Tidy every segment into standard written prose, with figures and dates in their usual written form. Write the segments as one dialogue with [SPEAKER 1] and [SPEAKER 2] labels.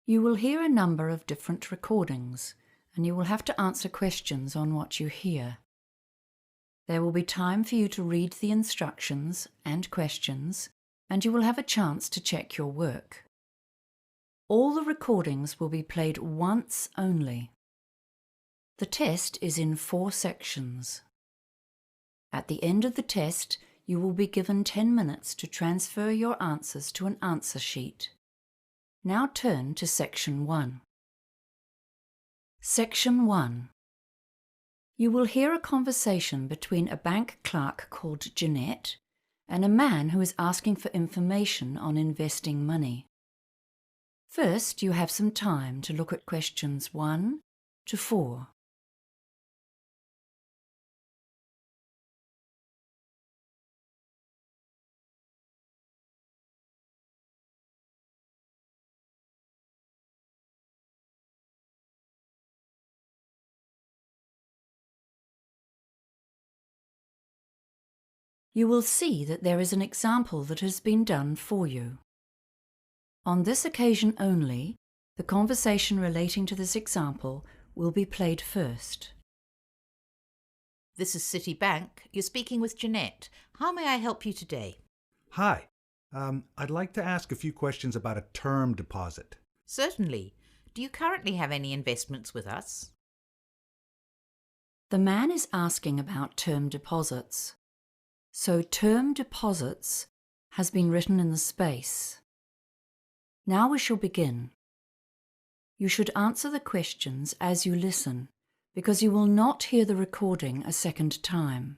[SPEAKER 1] You will hear a number of different recordings, and you will have to answer questions on what you hear. There will be time for you to read the instructions and questions, and you will have a chance to check your work. All the recordings will be played once only. The test is in 4 sections. At the end of the test, you will be given 10 minutes to transfer your answers to an answer sheet. Now turn to Section 1. Section 1. You will hear a conversation between a bank clerk called Jeanette and a man who is asking for information on investing money. First, you have some time to look at questions 1 to 4. You will see that there is an example that has been done for you. On this occasion only, the conversation relating to this example will be played first.
[SPEAKER 2] This is Citibank. You're speaking with Jeanette. How may I help you today?
[SPEAKER 3] Hi. I'd like to ask a few questions about a term deposit.
[SPEAKER 2] Certainly. Do you currently have any investments with us?
[SPEAKER 1] The man is asking about term deposits. So term deposits has been written in the space. Now we shall begin. You should answer the questions as you listen, because you will not hear the recording a second time.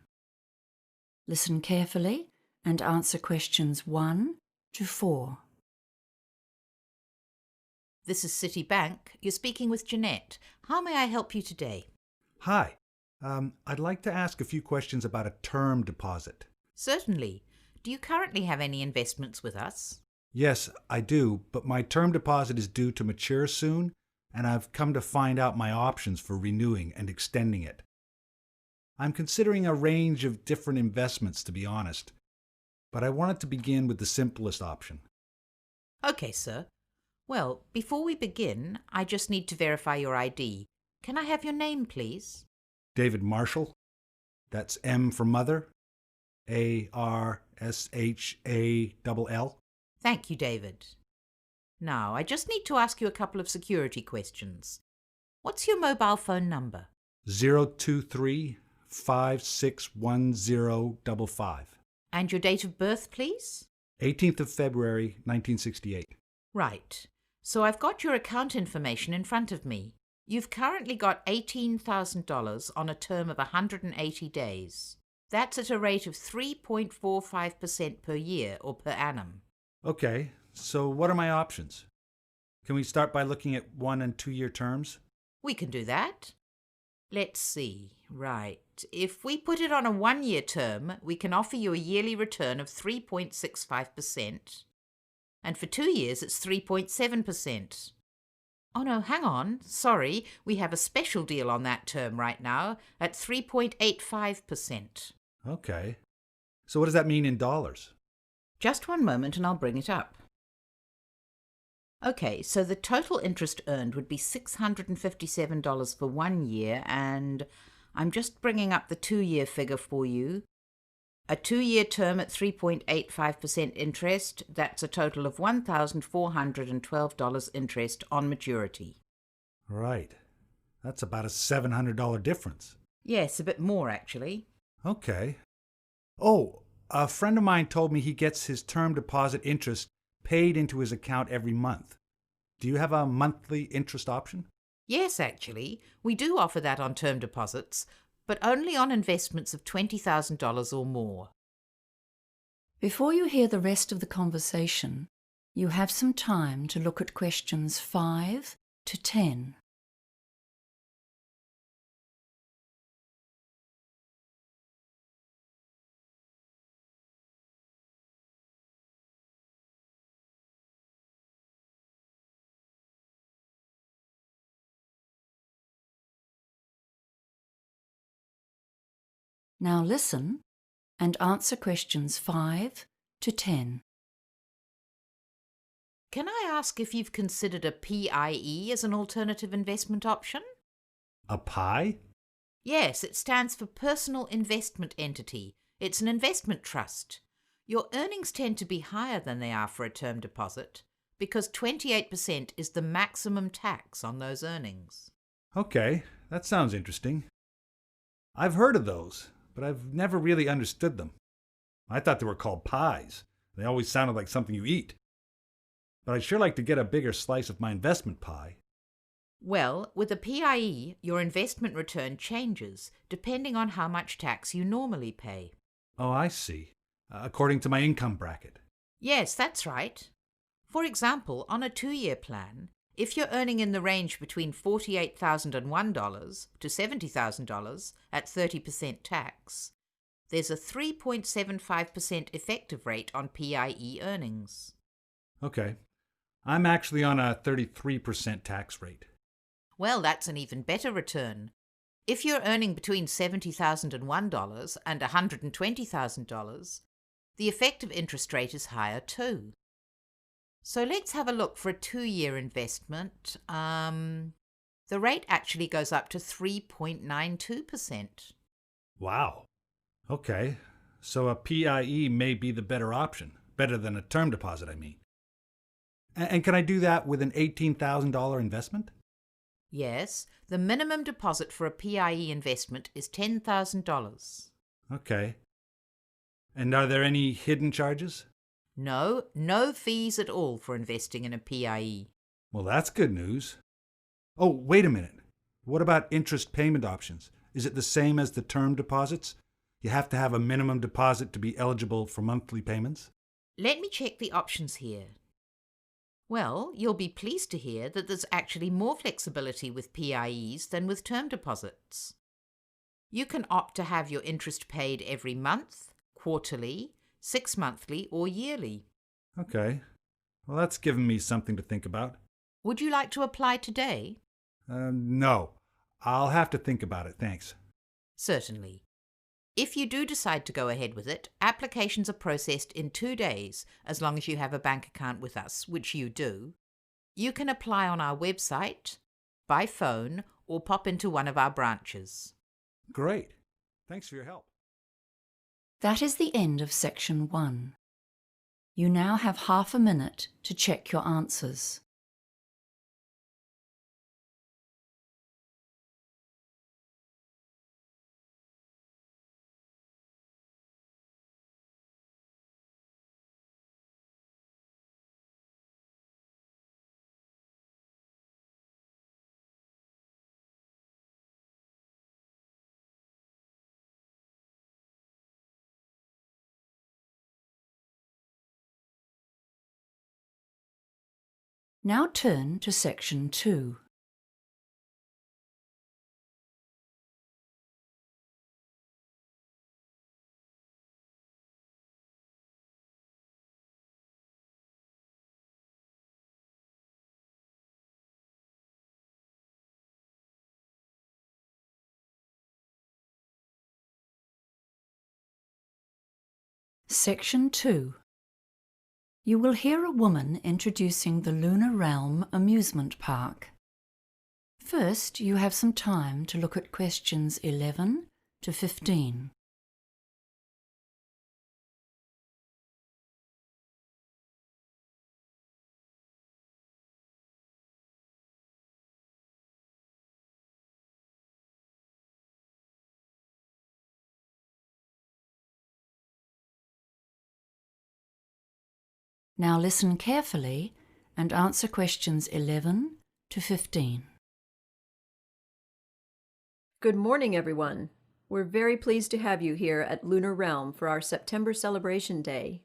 [SPEAKER 1] Listen carefully and answer questions 1 to 4.
[SPEAKER 2] This is Citibank. You're speaking with Jeanette. How may I help you today?
[SPEAKER 3] Hi. I'd like to ask a few questions about a term deposit.
[SPEAKER 2] Certainly. Do you currently have any investments with us?
[SPEAKER 3] Yes, I do, but my term deposit is due to mature soon, and I've come to find out my options for renewing and extending it. I'm considering a range of different investments, to be honest, but I wanted to begin with the simplest option.
[SPEAKER 2] Okay, sir. Well, before we begin, I just need to verify your ID. Can I have your name, please?
[SPEAKER 3] David Marshall. That's M for mother. A-R-S-H-A-L-L.
[SPEAKER 2] Thank you, David. Now, I just need to ask you a couple of security questions. What's your mobile phone number?
[SPEAKER 3] 023-561055.
[SPEAKER 2] And your date of birth, please?
[SPEAKER 3] 18th of February, 1968.
[SPEAKER 2] Right. So I've got your account information in front of me. You've currently got $18,000 on a term of 180 days. That's at a rate of 3.45% per year or per annum.
[SPEAKER 3] Okay, so what are my options? Can we start by looking at 1 and 2 year terms?
[SPEAKER 2] We can do that. Let's see. Right. If we put it on a 1-year term, we can offer you a yearly return of 3.65%. And for 2 years, it's 3.7%. Oh no, hang on. Sorry, we have a special deal on that term right now at 3.85%.
[SPEAKER 3] Okay. So what does that mean in dollars?
[SPEAKER 2] Just one moment and I'll bring it up. Okay, so the total interest earned would be $657 for 1 year, and I'm just bringing up the 2-year figure for you. A 2-year term at 3.85% interest, that's a total of $1,412 interest on maturity.
[SPEAKER 3] Right. That's about a $700 difference.
[SPEAKER 2] Yes, a bit more actually.
[SPEAKER 3] Okay. Oh, a friend of mine told me he gets his term deposit interest paid into his account every month. Do you have a monthly interest option?
[SPEAKER 2] Yes, actually. We do offer that on term deposits, but only on investments of $20,000 or more.
[SPEAKER 1] Before you hear the rest of the conversation, you have some time to look at questions 5 to 10. Now listen and answer questions 5 to 10.
[SPEAKER 2] can I ask if you've considered a PIE as an alternative investment option?
[SPEAKER 3] A pie?
[SPEAKER 2] Yes, it stands for Personal Investment Entity. It's an investment trust. Your earnings tend to be higher than they are for a term deposit because 28% is the maximum tax on those earnings.
[SPEAKER 3] Okay, that sounds interesting. I've heard of those, but I've never really understood them. I thought they were called pies. They always sounded like something you eat. But I'd sure like to get a bigger slice of my investment pie.
[SPEAKER 2] Well, with a PIE, your investment return changes depending on how much tax you normally pay.
[SPEAKER 3] Oh, I see. According to my income bracket.
[SPEAKER 2] Yes, that's right. For example, on a 2-year plan, if you're earning in the range between $48,001 to $70,000 at 30% tax, there's a 3.75% effective rate on PIE earnings.
[SPEAKER 3] Okay. I'm actually on a 33% tax rate.
[SPEAKER 2] Well, that's an even better return. If you're earning between $70,001 and $120,000, the effective interest rate is higher too. So let's have a look for a 2-year investment. The rate actually goes up to 3.92%.
[SPEAKER 3] Wow. Okay. So a PIE may be the better option. Better than a term deposit, I mean. And can I do that with an $18,000 investment?
[SPEAKER 2] Yes, the minimum deposit for a PIE investment is $10,000.
[SPEAKER 3] Okay. And are there any hidden charges?
[SPEAKER 2] No fees at all for investing in a PIE.
[SPEAKER 3] Well, that's good news. Oh, wait a minute. What about interest payment options? Is it the same as the term deposits? You have to have a minimum deposit to be eligible for monthly payments?
[SPEAKER 2] Let me check the options here. Well, you'll be pleased to hear that there's actually more flexibility with PIEs than with term deposits. You can opt to have your interest paid every month, quarterly, 6-monthly, or yearly.
[SPEAKER 3] Okay. Well, that's given me something to think about.
[SPEAKER 2] Would you like to apply today?
[SPEAKER 3] No. I'll have to think about it, thanks.
[SPEAKER 2] Certainly. If you do decide to go ahead with it, applications are processed in 2 days, as long as you have a bank account with us, which you do. You can apply on our website, by phone, or pop into one of our branches.
[SPEAKER 3] Great. Thanks for your help.
[SPEAKER 1] That is the end of section 1. You now have half a minute to check your answers. Now turn to section 2. Section 2. You will hear a woman introducing the Lunar Realm amusement park. First, you have some time to look at questions 11 to 15. Now listen carefully and answer questions 11 to 15.
[SPEAKER 4] Good morning, everyone. We're very pleased to have you here at Lunar Realm for our September Celebration Day.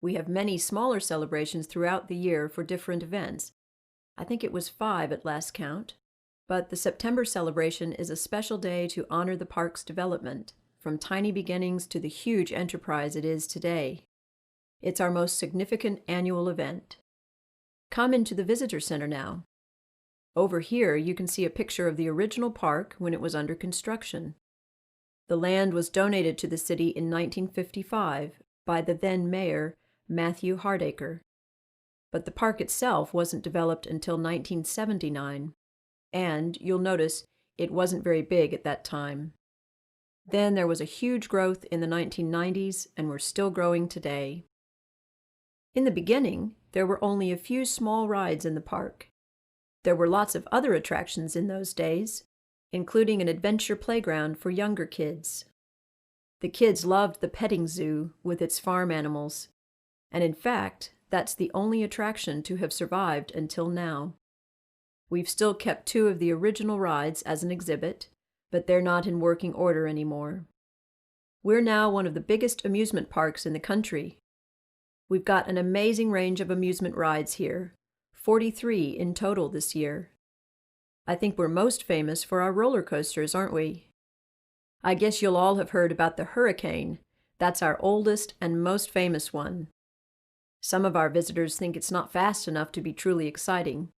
[SPEAKER 4] We have many smaller celebrations throughout the year for different events. I think it was 5 at last count. But the September celebration is a special day to honor the park's development, from tiny beginnings to the huge enterprise it is today. It's our most significant annual event. Come into the visitor center now. Over here, you can see a picture of the original park when it was under construction. The land was donated to the city in 1955 by the then mayor, Matthew Hardacre. but the park itself wasn't developed until 1979, and you'll notice it wasn't very big at that time. Then there was a huge growth in the 1990s, and we're still growing today. In the beginning, there were only a few small rides in the park. There were lots of other attractions in those days, including an adventure playground for younger kids. The kids loved the petting zoo with its farm animals, and in fact, that's the only attraction to have survived until now. We've still kept 2 of the original rides as an exhibit, but they're not in working order anymore. We're now one of the biggest amusement parks in the country. We've got an amazing range of amusement rides here, 43 in total this year. I think we're most famous for our roller coasters, aren't we? I guess you'll all have heard about the Hurricane. That's our oldest and most famous one. Some of our visitors think it's not fast enough to be truly exciting,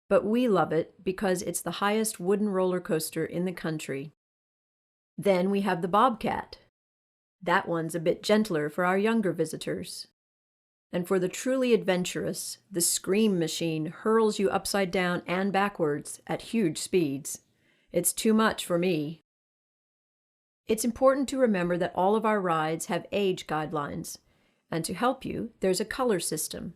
[SPEAKER 4] but we love it because it's the highest wooden roller coaster in the country. Then we have the Bobcat. That one's a bit gentler for our younger visitors. And for the truly adventurous, the Scream Machine hurls you upside down and backwards at huge speeds. It's too much for me. It's important to remember that all of our rides have age guidelines, and to help you, there's a color system.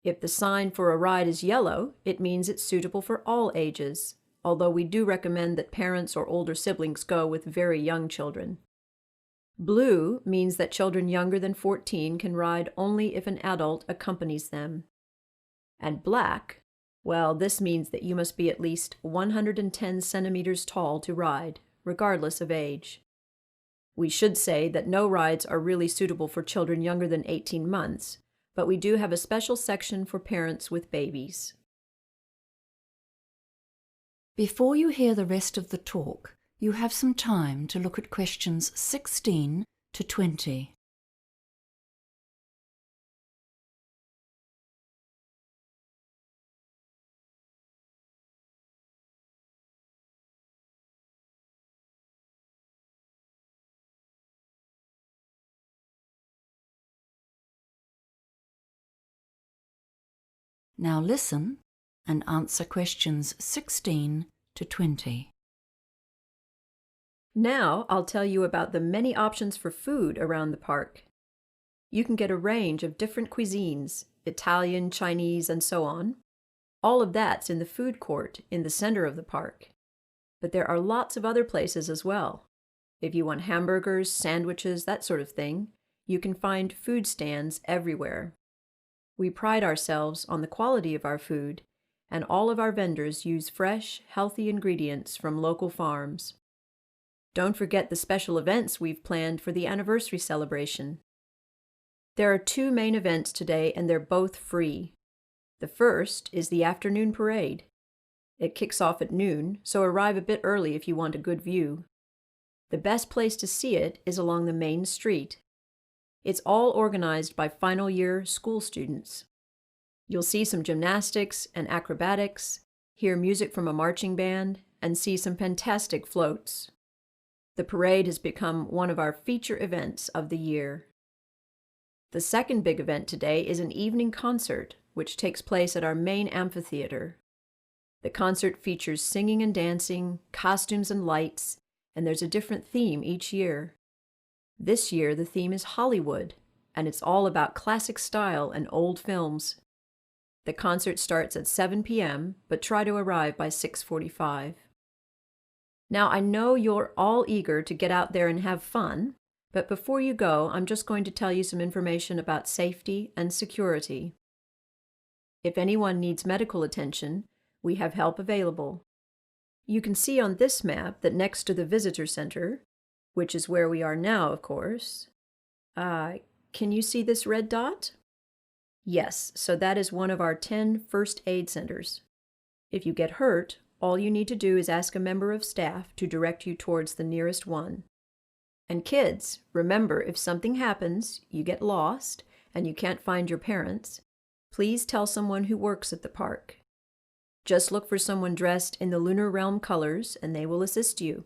[SPEAKER 4] If the sign for a ride is yellow, it means it's suitable for all ages, although we do recommend that parents or older siblings go with very young children. Blue means that children younger than 14 can ride only if an adult accompanies them. And black, well, this means that you must be at least 110 centimeters tall to ride, regardless of age. We should say that no rides are really suitable for children younger than 18 months, but we do have a special section for parents with babies.
[SPEAKER 1] Before you hear the rest of the talk, you have some time to look at questions 16 to 20. Now listen and answer questions 16 to 20.
[SPEAKER 4] Now I'll tell you about the many options for food around the park. You can get a range of different cuisines, Italian, Chinese, and so on. All of that's in the food court in the center of the park. But there are lots of other places as well. If you want hamburgers, sandwiches, that sort of thing, you can find food stands everywhere. We pride ourselves on the quality of our food, and all of our vendors use fresh, healthy ingredients from local farms. Don't forget the special events we've planned for the anniversary celebration. There are 2 main events today, and they're both free. The first is the afternoon parade. It kicks off at noon, so arrive a bit early if you want a good view. The best place to see it is along the main street. It's all organized by final year school students. You'll see some gymnastics and acrobatics, hear music from a marching band, and see some fantastic floats. The parade has become one of our feature events of the year. The second big event today is an evening concert, which takes place at our main amphitheater. The concert features singing and dancing, costumes and lights, and there's a different theme each year. This year the theme is Hollywood, and it's all about classic style and old films. The concert starts at 7 p.m., but try to arrive by 6:45. Now, I know you're all eager to get out there and have fun, but before you go, I'm just going to tell you some information about safety and security. If anyone needs medical attention, we have help available. You can see on this map that next to the visitor center, which is where we are now, of course, can you see this red dot? Yes, so that is one of our 10 first aid centers. If you get hurt, all you need to do is ask a member of staff to direct you towards the nearest one. And kids, remember, if something happens, you get lost, and you can't find your parents, please tell someone who works at the park. Just look for someone dressed in the Lunar Realm colors, and they will assist you.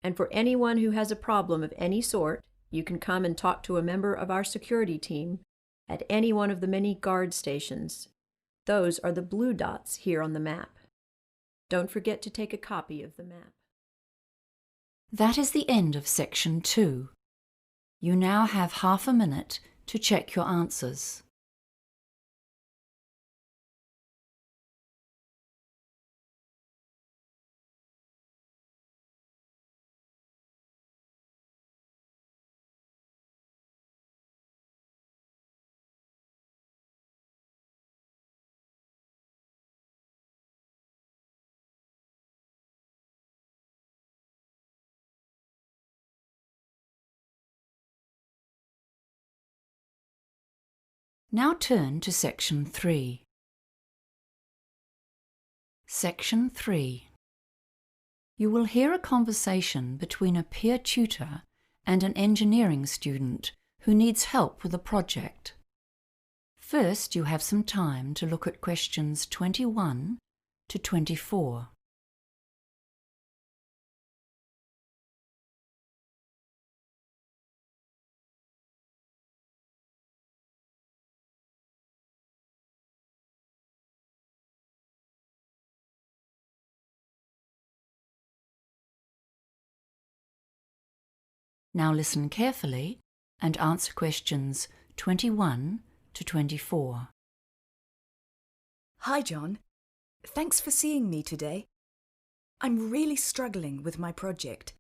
[SPEAKER 4] And for anyone who has a problem of any sort, you can come and talk to a member of our security team at any one of the many guard stations. Those are the blue dots here on the map. Don't forget to take a copy of the map.
[SPEAKER 1] That is the end of section 2. You now have half a minute to check your answers. Now turn to section 3. Section 3. You will hear a conversation between a peer tutor and an engineering student who needs help with a project. First, you have some time to look at questions 21 to 24. Now listen carefully and answer questions 21 to 24.
[SPEAKER 5] Hi, John. Thanks for seeing me today. I'm really struggling with my project.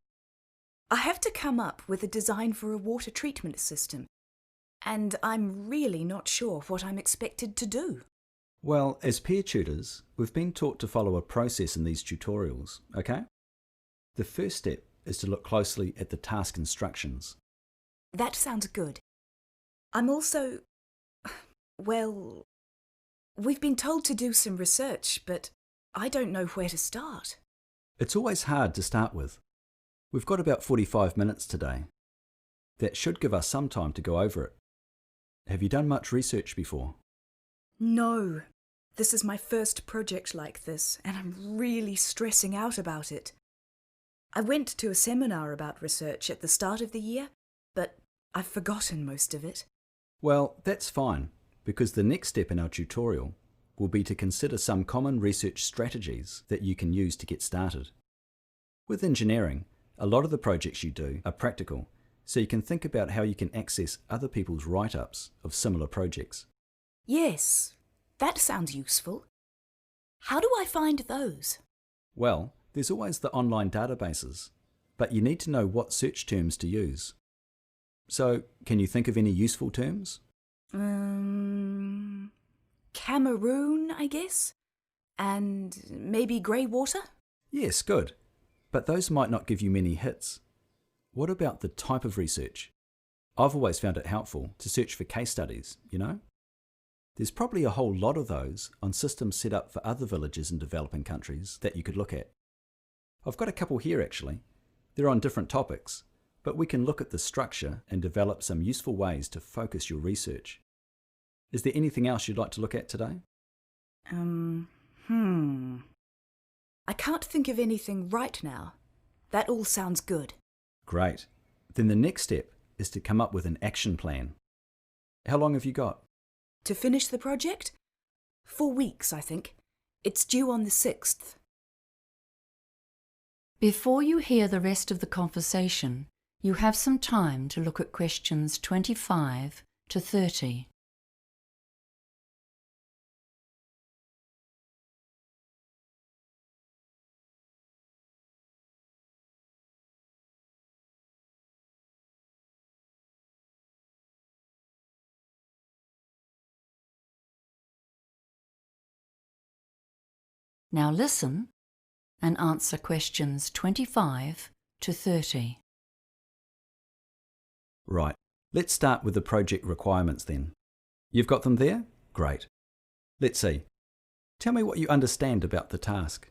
[SPEAKER 5] I have to come up with a design for a water treatment system, and I'm really not sure what I'm expected to do.
[SPEAKER 6] Well, as peer tutors, we've been taught to follow a process in these tutorials, okay? The first step is to look closely at the task instructions.
[SPEAKER 5] That sounds good. I'm also... well, we've been told to do some research, but I don't know where to start.
[SPEAKER 6] It's always hard to start with. We've got about 45 minutes today. That should give us some time to go over it. Have you done much research before?
[SPEAKER 5] No. This is my first project like this, and I'm really stressing out about it. I went to a seminar about research at the start of the year, but I've forgotten most of it.
[SPEAKER 6] Well, that's fine, because the next step in our tutorial will be to consider some common research strategies that you can use to get started. With engineering, a lot of the projects you do are practical, so you can think about how you can access other people's write-ups of similar projects.
[SPEAKER 5] Yes, that sounds useful. How do I find those?
[SPEAKER 6] Well, there's always the online databases, but you need to know what search terms to use. So, can you think of any useful terms?
[SPEAKER 5] Cameroon, I guess? And maybe grey water?
[SPEAKER 6] Yes, good. But those might not give you many hits. What about the type of research? I've always found it helpful to search for case studies, you know? There's probably a whole lot of those on systems set up for other villages in developing countries that you could look at. I've got a couple here actually. They're on different topics, but we can look at the structure and develop some useful ways to focus your research. Is there anything else you'd like to look at today?
[SPEAKER 5] I can't think of anything right now. That all sounds good.
[SPEAKER 6] Great. Then the next step is to come up with an action plan. How long have you got?
[SPEAKER 5] To finish the project? 4 weeks, I think. It's due on the 6th.
[SPEAKER 1] Before you hear the rest of the conversation, you have some time to look at questions 25 to 30. Now listen and answer questions 25 to 30.
[SPEAKER 6] Right. Let's start with the project requirements then. You've got them there? Great. Let's see. Tell me what you understand about the task.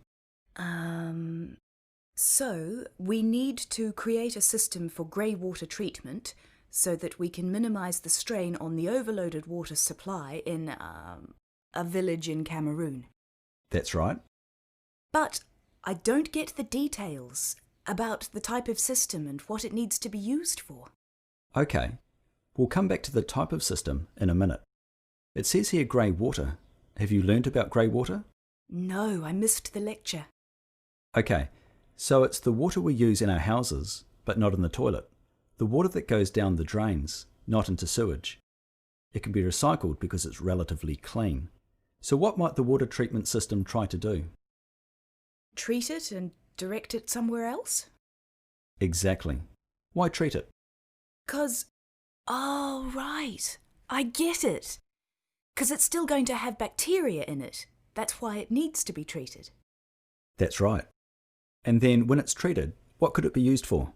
[SPEAKER 5] So we need to create a system for grey water treatment so that we can minimise the strain on the overloaded water supply in a village in Cameroon.
[SPEAKER 6] That's right.
[SPEAKER 5] But I don't get the details about the type of system and what it needs to be used for.
[SPEAKER 6] Okay. We'll come back to the type of system in a minute. It says here grey water. Have you learnt about grey water?
[SPEAKER 5] No, I missed the lecture.
[SPEAKER 6] Okay, so it's the water we use in our houses, but not in the toilet. The water that goes down the drains, not into sewage. It can be recycled because it's relatively clean. So what might the water treatment system try to do?
[SPEAKER 5] Treat it and direct it somewhere else?
[SPEAKER 6] Exactly. Why treat it?
[SPEAKER 5] 'Cause... Oh, right. I get it. 'Cause it's still going to have bacteria in it. That's why it needs to be treated.
[SPEAKER 6] That's right. And then when it's treated, what could it be used for?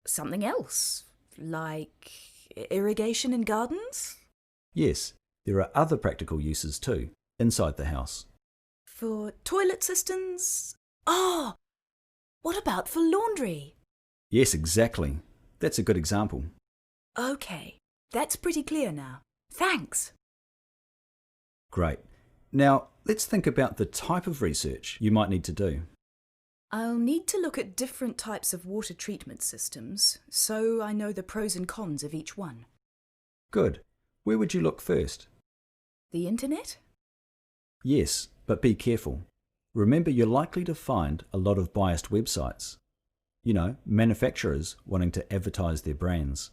[SPEAKER 5] Something else. Like irrigation in gardens?
[SPEAKER 6] Yes, there are other practical uses too, inside the house.
[SPEAKER 5] For toilet systems? Oh! What about for laundry?
[SPEAKER 6] Yes, exactly. That's a good example.
[SPEAKER 5] Okay, that's pretty clear now. Thanks.
[SPEAKER 6] Great. Now, let's think about the type of research you might need to do.
[SPEAKER 5] I'll need to look at different types of water treatment systems, so I know the pros and cons of each one.
[SPEAKER 6] Good. Where would you look first?
[SPEAKER 5] The internet?
[SPEAKER 6] Yes, but be careful. Remember, you're likely to find a lot of biased websites. You know, manufacturers wanting to advertise their brands.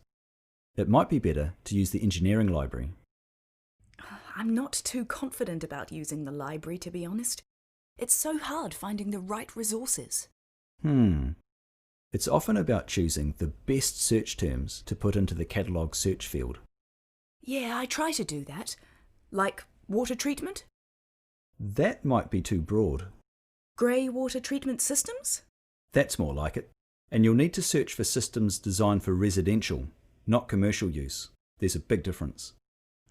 [SPEAKER 6] It might be better to use the engineering library.
[SPEAKER 5] I'm not too confident about using the library, to be honest. It's so hard finding the right resources.
[SPEAKER 6] It's often about choosing the best search terms to put into the catalogue search field.
[SPEAKER 5] Yeah, I try to do that. Like water treatment?
[SPEAKER 6] That might be too broad.
[SPEAKER 5] Grey water treatment systems?
[SPEAKER 6] That's more like it. And you'll need to search for systems designed for residential, not commercial use. There's a big difference.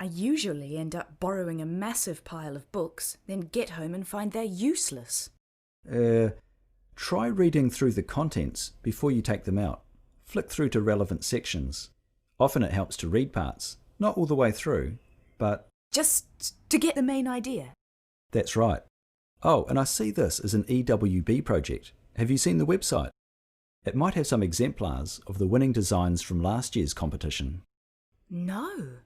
[SPEAKER 5] I usually end up borrowing a massive pile of books, then get home and find they're useless.
[SPEAKER 6] Try reading through the contents before you take them out. Flick through to relevant sections. Often it helps to read parts, not all the way through, but...
[SPEAKER 5] Just to get the main idea.
[SPEAKER 6] That's right. Oh, and I see this as an EWB project. Have you seen the website? It might have some exemplars of the winning designs from last year's competition.
[SPEAKER 5] No,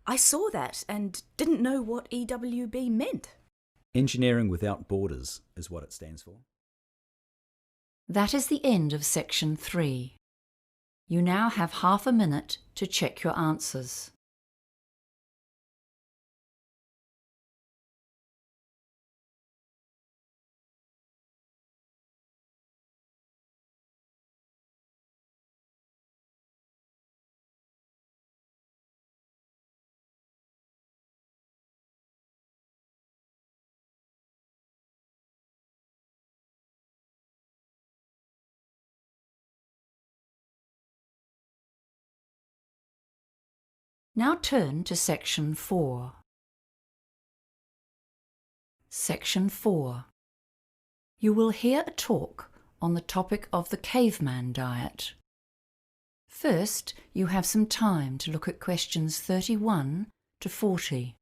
[SPEAKER 5] I saw that and didn't know what EWB meant.
[SPEAKER 6] Engineering Without Borders is what it stands for.
[SPEAKER 1] That is the end of section 3. You now have half a minute to check your answers. Now turn to section 4. Section 4. You will hear a talk on the topic of the caveman diet. First, you have some time to look at questions 31 to 40.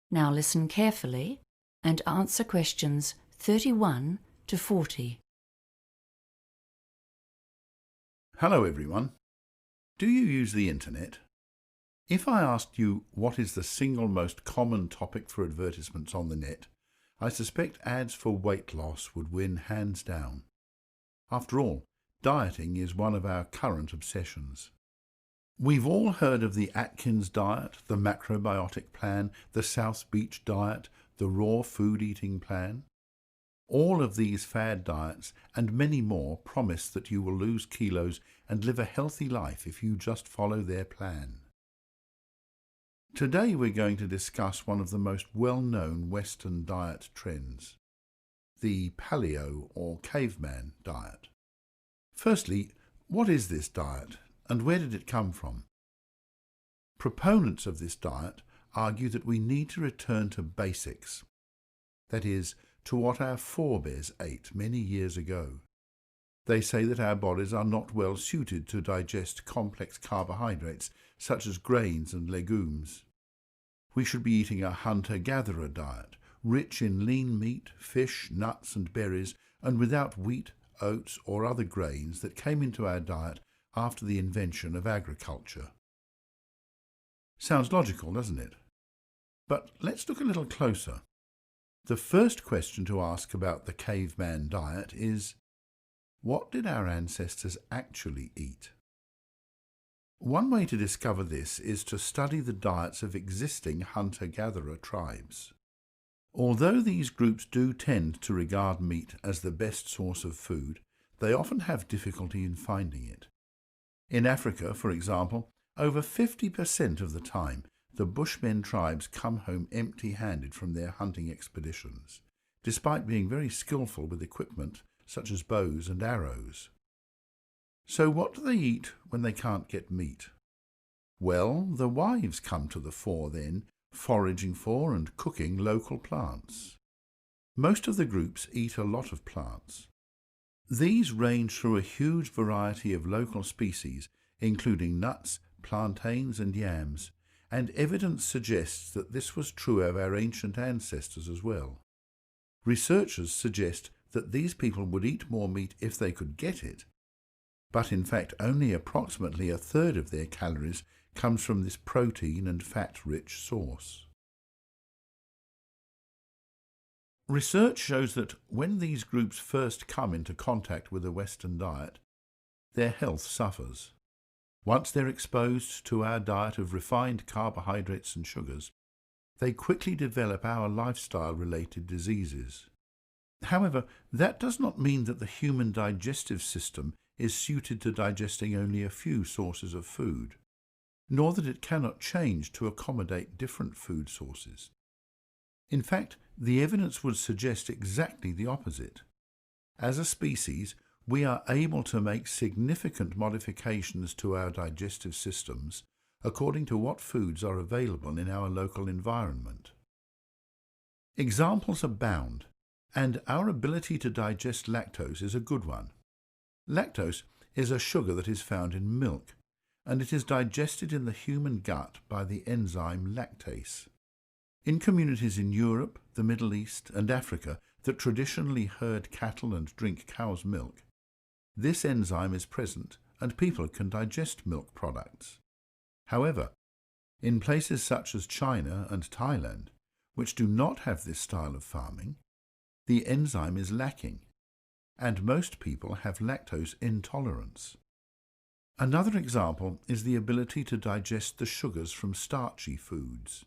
[SPEAKER 1] Now listen carefully and answer questions 31 to 40.
[SPEAKER 7] Hello everyone. Do you use the internet? If I asked you what is the single most common topic for advertisements on the net, I suspect ads for weight loss would win hands down. After all, dieting is one of our current obsessions. We've all heard of the Atkins diet, the macrobiotic plan, the South Beach diet, the raw food eating plan. All of these fad diets and many more promise that you will lose kilos and live a healthy life if you just follow their plan. Today we're going to discuss one of the most well-known Western diet trends. the paleo or caveman diet. Firstly, what is this diet and where did it come from? Proponents of this diet argue that we need to return to basics, that is, to what our forebears ate many years ago. They say that our bodies are not well suited to digest complex carbohydrates such as grains and legumes. We should be eating a hunter-gatherer diet, rich in lean meat, fish, nuts and berries, and without wheat, oats or other grains that came into our diet after the invention of agriculture. Sounds logical, doesn't it? But let's look a little closer. The first question to ask about the caveman diet is, what did our ancestors actually eat? One way to discover this is to study the diets of existing hunter-gatherer tribes. Although these groups do tend to regard meat as the best source of food, they often have difficulty in finding it. In Africa, for example, over 50% of the time, the Bushmen tribes come home empty-handed from their hunting expeditions, despite being very skillful with equipment such as bows and arrows. So what do they eat when they can't get meat? Well, the wives come to the fore then, foraging for and cooking local plants. Most of the groups eat a lot of plants. These range through a huge variety of local species, including nuts, plantains and yams, and evidence suggests that this was true of our ancient ancestors as well. Researchers suggest that these people would eat more meat if they could get it, but in fact only approximately a third of their calories comes from this protein and fat-rich source. Research shows that when these groups first come into contact with a Western diet, their health suffers. Once they're exposed to our diet of refined carbohydrates and sugars, they quickly develop our lifestyle-related diseases. However, that does not mean that the human digestive system is suited to digesting only a few sources of food, nor that it cannot change to accommodate different food sources. In fact, the evidence would suggest exactly the opposite. As a species, we are able to make significant modifications to our digestive systems according to what foods are available in our local environment. Examples abound, and our ability to digest lactose is a good one. Lactose is a sugar that is found in milk, and it is digested in the human gut by the enzyme lactase. In communities in Europe, the Middle East and Africa that traditionally herd cattle and drink cow's milk, this enzyme is present and people can digest milk products. However, in places such as China and Thailand, which do not have this style of farming, the enzyme is lacking, and most people have lactose intolerance. Another example is the ability to digest the sugars from starchy foods.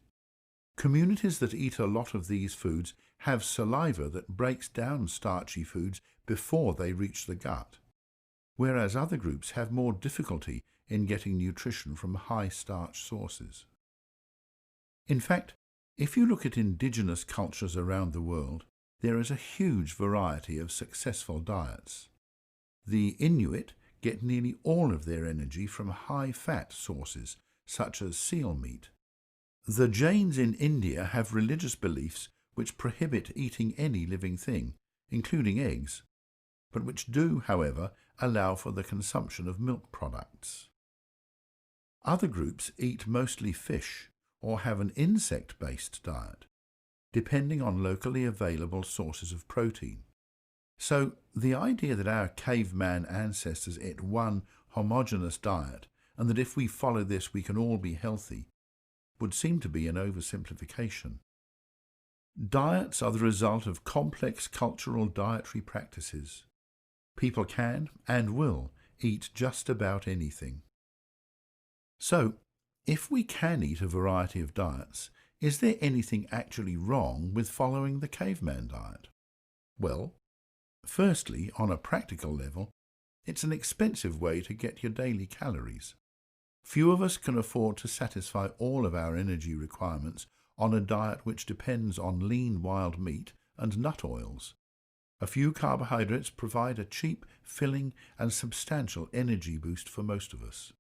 [SPEAKER 7] Communities that eat a lot of these foods have saliva that breaks down starchy foods before they reach the gut, whereas other groups have more difficulty in getting nutrition from high-starch sources. In fact, if you look at indigenous cultures around the world, there is a huge variety of successful diets. The Inuit get nearly all of their energy from high-fat sources, such as seal meat. The Jains in India have religious beliefs which prohibit eating any living thing, including eggs, but which do, however, allow for the consumption of milk products. Other groups eat mostly fish or have an insect-based diet, depending on locally available sources of protein. So the idea that our caveman ancestors ate one homogeneous diet and that if we follow this we can all be healthy would seem to be an oversimplification. Diets are the result of complex cultural dietary practices. People can and will eat just about anything. So, if we can eat a variety of diets, is there anything actually wrong with following the caveman diet? Well, firstly, on a practical level, it's an expensive way to get your daily calories. Few of us can afford to satisfy all of our energy requirements on a diet which depends on lean wild meat and nut oils. A few carbohydrates provide a cheap, filling and substantial energy boost for most of us.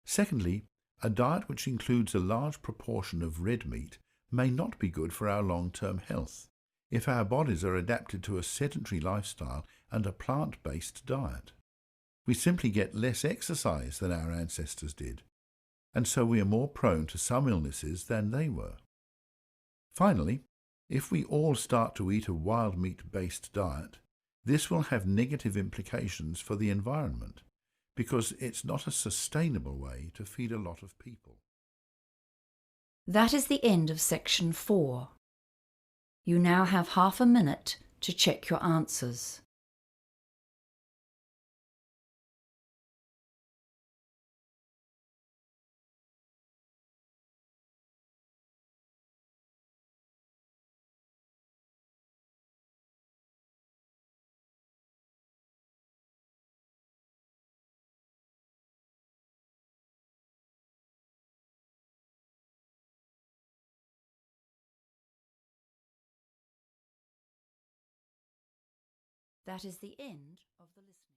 [SPEAKER 7] Secondly, a diet which includes a large proportion of red meat may not be good for our long-term health if our bodies are adapted to a sedentary lifestyle and a plant-based diet. We simply get less exercise than our ancestors did, and so we are more prone to some illnesses than they were. Finally, if we all start to eat a wild meat-based diet, this will have negative implications for the environment, because it's not a sustainable way to feed a lot of people.
[SPEAKER 1] That is the end of section 4. You now have half a minute to check your answers. That is the end of the listening.